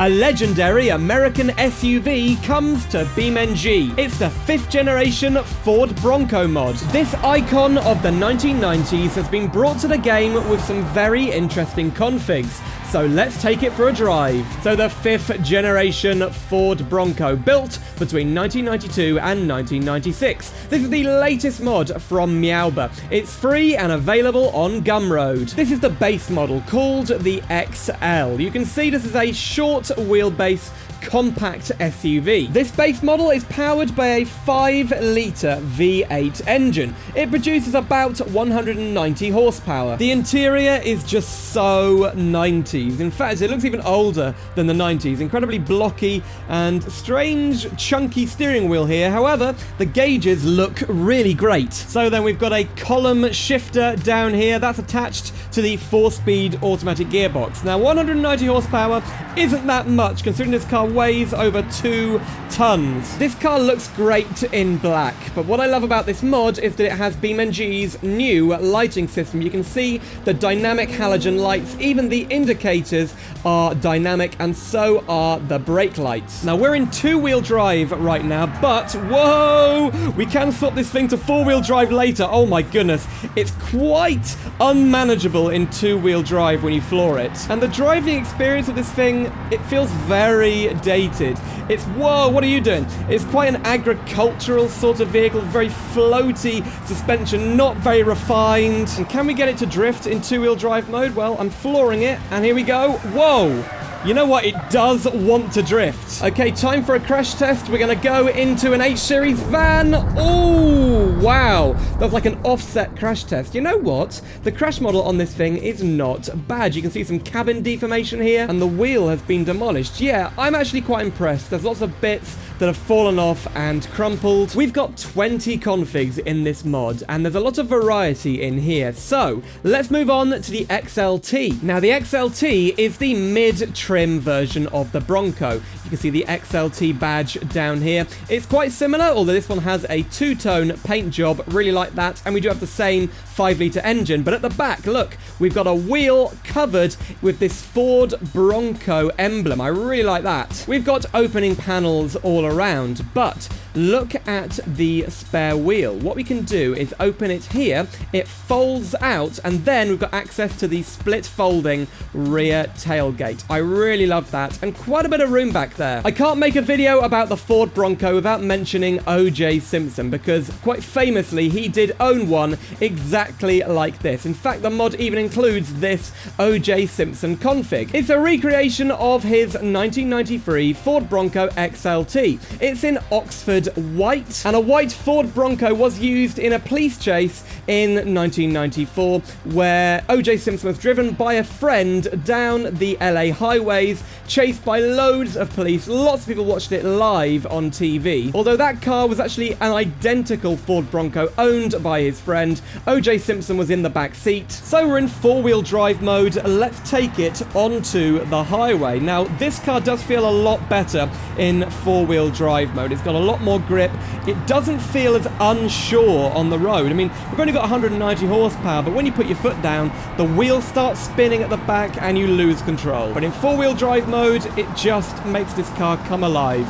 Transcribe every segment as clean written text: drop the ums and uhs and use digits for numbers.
A legendary American SUV comes to BeamNG. It's the 5th generation Ford Bronco mod. This icon of the 1990s has been brought to the game with some very interesting configs. So let's take it for a drive. So the 5th generation Ford Bronco, built between 1992 and 1996. This is the latest mod from Meowber. It's free and available on Gumroad. This is the base model called the XL. You can see this is a short wheelbase compact SUV. This base model is powered by a 5-litre V8 engine. It produces about 190 horsepower. The interior is just so 90s. In fact, it looks even older than the 90s. Incredibly blocky and strange chunky steering wheel here. However, the gauges look really great. So then we've got a column shifter down here that's attached to the 4-speed automatic gearbox. Now 190 horsepower isn't that much considering this car weighs over 2 tons. This car looks great in black, but what I love about this mod is that it has BeamNG's new lighting system. You can see the dynamic halogen lights, even the indicators are dynamic, and so are the brake lights. Now we're in 2-wheel drive right now, but whoa, we can swap this thing to 4-wheel drive later. Oh my goodness, it's quite unmanageable in 2-wheel drive when you floor it. And the driving experience of this thing, it feels very dated. It's, whoa, what are you doing? It's quite an agricultural sort of vehicle, very floaty suspension, not very refined. And can we get it to drift in 2-wheel drive mode? Well, I'm flooring it, and here we go. Whoa! You know what? It does want to drift. Okay, time for a crash test. We're going to go into an H-Series van. Oh, wow. That was like an offset crash test. You know what? The crash model on this thing is not bad. You can see some cabin deformation here, and the wheel has been demolished. Yeah, I'm actually quite impressed. There's lots of bits that have fallen off and crumpled. We've got 20 configs in this mod, and there's a lot of variety in here. So, let's move on to the XLT. Now, the XLT is the mid-trim version of the Bronco. You can see the XLT badge down here. It's quite similar, although this one has a 2-tone paint job. Really like that. And we do have the same 5-litre engine. But at the back, look, we've got a wheel covered with this Ford Bronco emblem. I really like that. We've got opening panels all around, but look at the spare wheel. What we can do is open it here. It folds out, and then we've got access to the split folding rear tailgate. I really love that, and quite a bit of room back there. I can't make a video about the Ford Bronco without mentioning O.J. Simpson, because quite famously he did own one exactly like this. In fact, the mod even includes this O.J. Simpson config. It's a recreation of his 1993 Ford Bronco XLT. It's in Oxford white, and a white Ford Bronco was used in a police chase in 1994 where O.J. Simpson was driven by a friend down the LA highways, chased by loads of police. Lots of people watched it live on TV. Although that car was actually an identical Ford Bronco owned by his friend, O.J. Simpson was in the back seat. So we're in 4-wheel drive mode. Let's take it onto the highway. Now, this car does feel a lot better in 4-wheel drive mode. It's got a lot more grip. It doesn't feel as unsure on the road. I mean, we've only got 190 horsepower, but when you put your foot down, the wheel starts spinning at the back and you lose control. But in 4-wheel drive mode, it just makes this car come alive.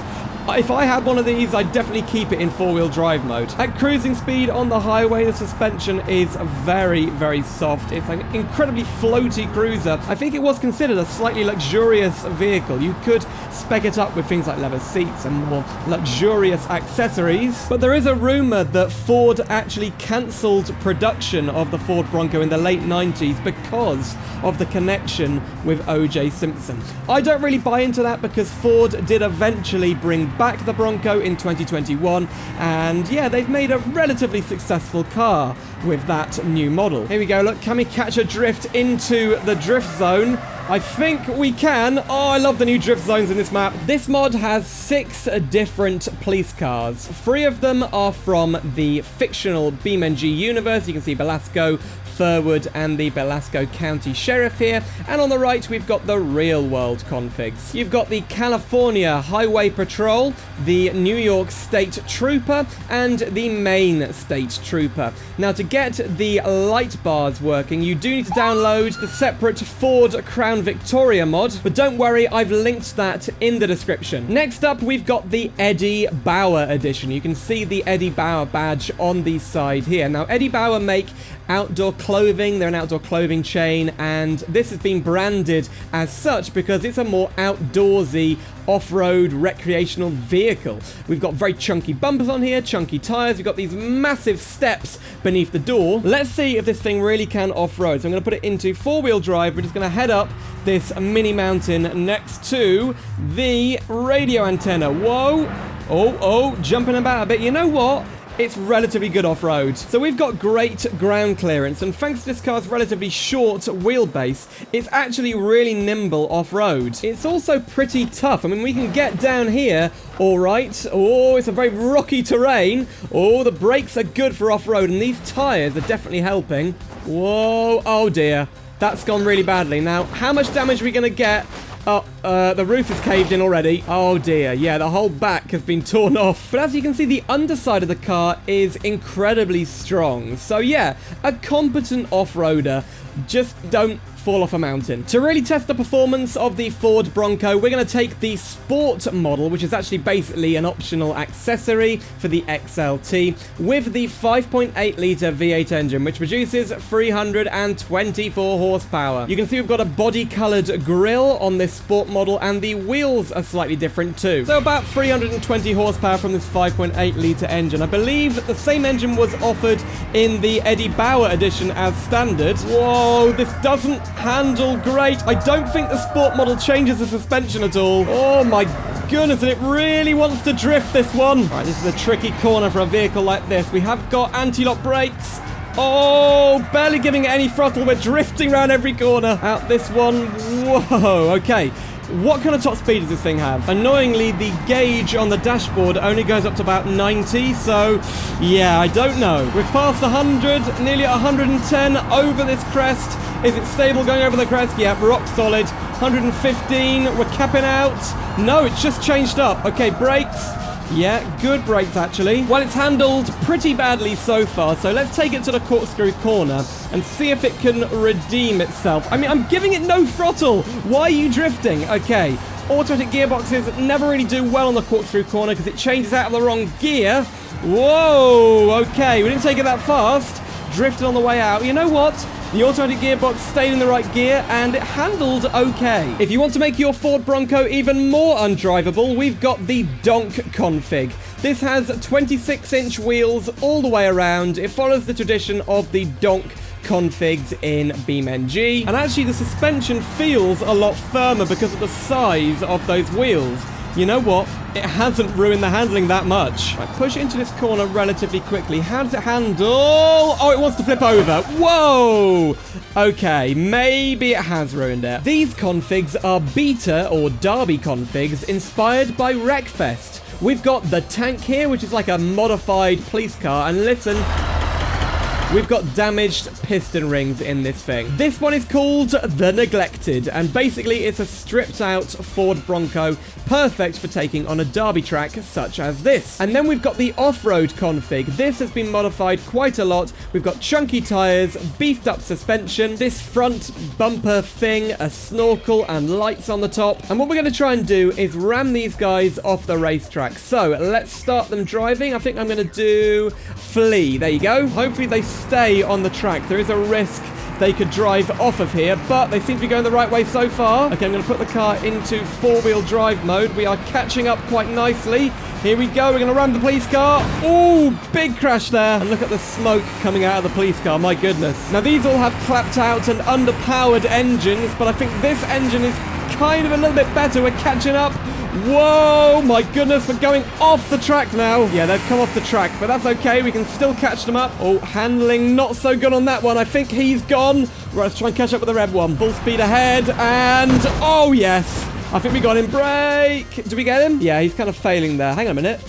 If I had one of these, I'd definitely keep it in 4-wheel drive mode. At cruising speed on the highway, the suspension is very, very soft. It's an incredibly floaty cruiser. I think it was considered a slightly luxurious vehicle. You could spec it up with things like leather seats and more luxurious accessories. But there is a rumor that Ford actually cancelled production of the Ford Bronco in the late 90s because of the connection with O.J. Simpson. I don't really buy into that because Ford did eventually bring back the Bronco in 2021, and yeah, they've made a relatively successful car with that new model. Here we go, look, can we catch a drift into the drift zone? I think we can. Oh, I love the new drift zones in this map. This mod has 6 different police cars. 3 of them are from the fictional BeamNG universe. You can see Velasco, Furwood and the Belasco County Sheriff here. And on the right, we've got the real-world configs. You've got the California Highway Patrol, the New York State Trooper, and the Maine State Trooper. Now, to get the light bars working, you do need to download the separate Ford Crown Victoria mod, but don't worry, I've linked that in the description. Next up, we've got the Eddie Bauer edition. You can see the Eddie Bauer badge on the side here. Now, Eddie Bauer make outdoor clothing. They're an outdoor clothing chain, and this has been branded as such because it's a more outdoorsy off-road recreational vehicle. We've got very chunky bumpers on here, chunky tires. We've got these massive steps beneath the door. Let's see if this thing really can off-road. So I'm going to put it into four-wheel drive. We're just going to head up this mini mountain next to the radio antenna. Whoa. Oh, jumping about a bit. You know what? It's relatively good off-road. So we've got great ground clearance, and thanks to this car's relatively short wheelbase, it's actually really nimble off-road. It's also pretty tough. I mean, we can get down here, all right. Oh, it's a very rocky terrain. Oh, the brakes are good for off-road, and these tires are definitely helping. Whoa, oh dear. That's gone really badly. Now, how much damage are we going to get? Oh, the roof is caved in already. Oh dear, yeah, the whole back has been torn off. But as you can see, the underside of the car is incredibly strong. So yeah, a competent off-roader. Just don't fall off a mountain. To really test the performance of the Ford Bronco, we're going to take the Sport model, which is actually basically an optional accessory for the XLT, with the 5.8-litre V8 engine, which produces 324 horsepower. You can see we've got a body-coloured grille on this Sport model, and the wheels are slightly different too. So about 320 horsepower from this 5.8-litre engine. I believe that the same engine was offered in the Eddie Bauer edition as standard. Whoa, this doesn't handle great. I don't think the Sport model changes the suspension at all. Oh my goodness, and it really wants to drift, this one. Right, this is a tricky corner for a vehicle like this. We have got anti-lock brakes. Oh, barely giving it any throttle. We're drifting around every corner. Out this one. Whoa, okay. What kind of top speed does this thing have? Annoyingly, the gauge on the dashboard only goes up to about 90, so yeah, I don't know. We've passed 100, nearly 110 over this crest. Is it stable going over the crest? Yeah, rock solid. 115, we're capping out. No, it's just changed up. Okay, brakes. Yeah, good brakes actually. Well, it's handled pretty badly so far, so let's take it to the corkscrew corner and see if it can redeem itself. I mean, I'm giving it no throttle. Why are you drifting? Okay, automatic gearboxes never really do well on the corkscrew corner because it changes out of the wrong gear. Whoa, okay, we didn't take it that fast. Drifted on the way out. You know what? The automatic gearbox stayed in the right gear and it handled okay. If you want to make your Ford Bronco even more undrivable, we've got the Donk config. This has 26-inch wheels all the way around. It follows the tradition of the Donk configs in BeamNG. And actually the suspension feels a lot firmer because of the size of those wheels. You know what? It hasn't ruined the handling that much. Right, push it into this corner relatively quickly. How does it handle? Oh, it wants to flip over. Whoa! Okay, maybe it has ruined it. These configs are beta or derby configs inspired by Wreckfest. We've got the tank here, which is like a modified police car. And listen, we've got damaged piston rings in this thing. This one is called the Neglected, and basically it's a stripped out Ford Bronco, perfect for taking on a derby track such as this. And then we've got the off-road config. This has been modified quite a lot. We've got chunky tires, beefed up suspension, this front bumper thing, a snorkel and lights on the top. And what we're going to try and do is ram these guys off the racetrack. So let's start them driving. I think I'm going to do flee. There you go. Hopefully they stay on the track. There is a risk they could drive off of here, but they seem to be going the right way so far. Okay, I'm going to put the car into four-wheel drive mode. We are catching up quite nicely. Here we go. We're going to ram the police car. Oh, big crash there. And look at the smoke coming out of the police car. My goodness. Now, these all have clapped out and underpowered engines, but I think this engine is kind of a little bit better. We're catching up. Whoa, my goodness, we're going off the track now. Yeah, they've come off the track, but that's okay. We can still catch them up. Oh, handling not so good on that one. I think he's gone. Right, let's try and catch up with the red one. Full speed ahead, and oh, yes. I think we got him. Brake. Did we get him? Yeah, he's kind of failing there. Hang on a minute.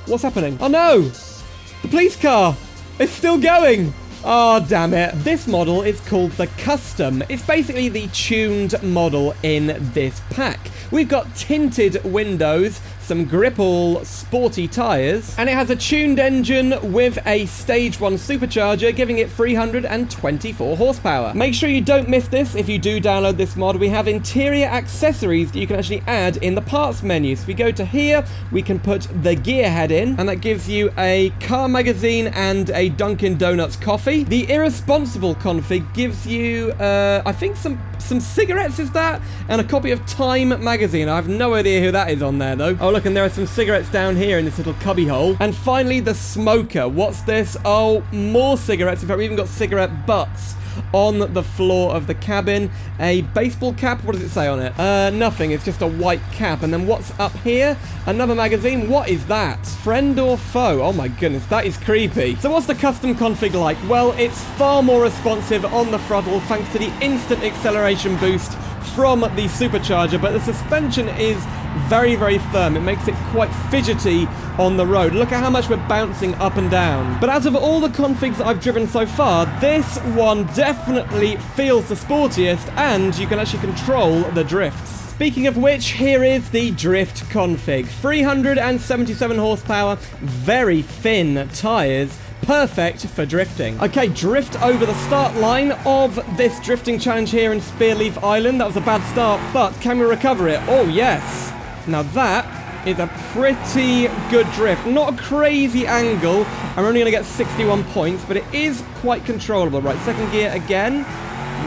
What's happening? Oh, no. The police car. It's still going. Oh, damn it. This model is called the Custom. It's basically the tuned model in this pack. We've got tinted windows, some Gripple sporty tyres, and it has a tuned engine with a Stage 1 supercharger, giving it 324 horsepower. Make sure you don't miss this if you do download this mod. We have interior accessories that you can actually add in the parts menu. So if we go to here, we can put the gear head in, and that gives you a car magazine and a Dunkin' Donuts coffee. The irresponsible config gives you, I think some cigarettes, is that? And a copy of Time magazine. I have no idea who that is on there, though. Oh, look, and there are some cigarettes down here in this little cubby hole. And finally, the smoker. What's this? Oh, more cigarettes. In fact, we even got cigarette butts on the floor of the cabin. A baseball cap. What does it say on it? Nothing. It's just a white cap. And then what's up here? Another magazine. What is that? Friend or foe? Oh my goodness, that is creepy. So what's the custom config like? Well, it's far more responsive on the throttle thanks to the instant acceleration boost from the supercharger, but the suspension is very, very firm. It makes it quite fidgety on the road. Look at how much we're bouncing up and down. But out of all the configs that I've driven so far, this one definitely feels the sportiest, and you can actually control the drifts. Speaking of which, here is the drift config. 377 horsepower, very thin tyres, perfect for drifting. Okay, drift over the start line of this drifting challenge here in Spearleaf Island. That was a bad start, but can we recover it? Oh, yes. Now that is a pretty good drift. Not a crazy angle. I'm only going to get 61 points, but it is quite controllable. Right, second gear again.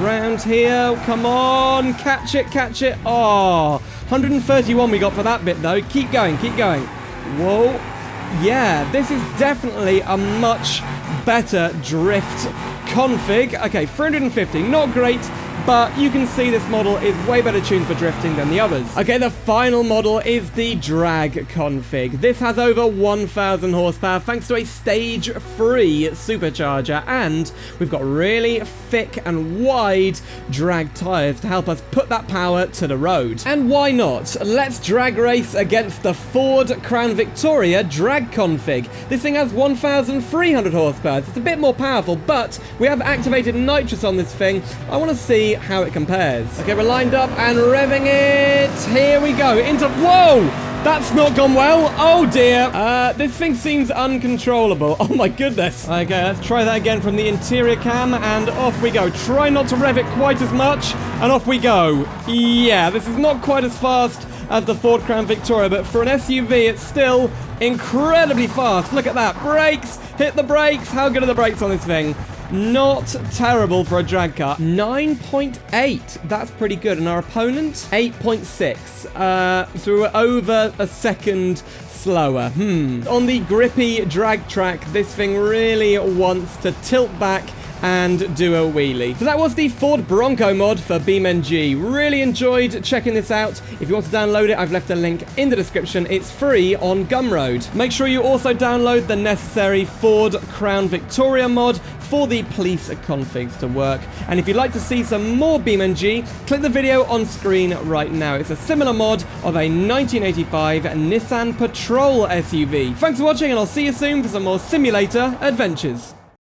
Round here. Come on. Catch it, catch it. Oh, 131 we got for that bit, though. Keep going, keep going. Whoa. Yeah, this is definitely a much better drift config. Okay, 350, not great, but you can see this model is way better tuned for drifting than the others. Okay, the final model is the drag config. This has over 1,000 horsepower thanks to a stage-free supercharger, and we've got really thick and wide drag tires to help us put that power to the road. And why not? Let's drag race against the Ford Crown Victoria drag config. This thing has 1,300 horsepower. It's a bit more powerful, but we have activated nitrous on this thing. I want to see how it compares. Okay, we're lined up and revving it. Here we go. Into... Whoa! That's not gone well. Oh, dear. This thing seems uncontrollable. Oh, my goodness. Okay, let's try that again from the interior cam, and off we go. Try not to rev it quite as much, and off we go. Yeah, this is not quite as fast as the Ford Crown Victoria, but for an SUV, it's still incredibly fast. Look at that. Brakes. Hit the brakes. How good are the brakes on this thing? Not terrible for a drag car. 9.8. That's pretty good. And our opponent? 8.6. So we're over a second slower. On the grippy drag track, this thing really wants to tilt back and do a wheelie. So that was the Ford Bronco mod for BeamNG. Really enjoyed checking this out. If you want to download it, I've left a link in the description. It's free on Gumroad. Make sure you also download the necessary Ford Crown Victoria mod for the police configs to work. And if you'd like to see some more BeamNG, click the video on screen right now. It's a similar mod of a 1985 Nissan Patrol SUV. Thanks for watching, and I'll see you soon for some more simulator adventures.